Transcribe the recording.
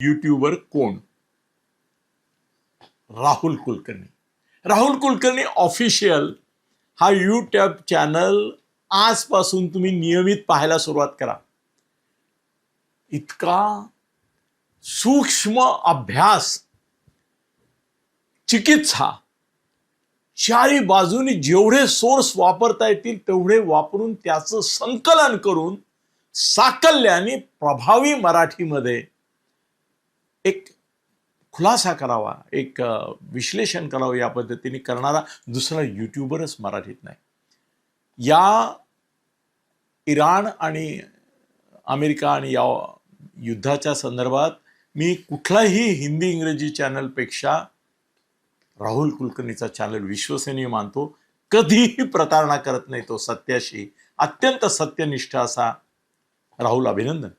YouTuber कोण? Rahul Kulkarni. Rahul Kulkarni official हा YouTube channel आजपासून तुम्ही नियमित पाहायला सुरुवात करा. इतका सूक्ष्म अभ्यास, चिकित्सा, चारी बाजूनी जेवढे सोर्स वापरता येतील तेवढे वापरून त्याचं संकलन करून साकल्याने प्रभावी मराठीमध्ये एक खुलासा करावा, एक विश्लेषण करावं या पद्धतीने करणारा दुसरा यूट्यूबरच मराठीत नाही. या इराण आणि अमेरिका आणि या युद्धाच्या संदर्भात मी कुठलाही हिंदी इंग्रजी चॅनलपेक्षा राहुल कुलकर्णीचा चॅनल विश्वसनीय मानतो. कधीही प्रतारणा करत नाही तो सत्याशी. अत्यंत सत्यनिष्ठ असा राहुल, अभिनंदन.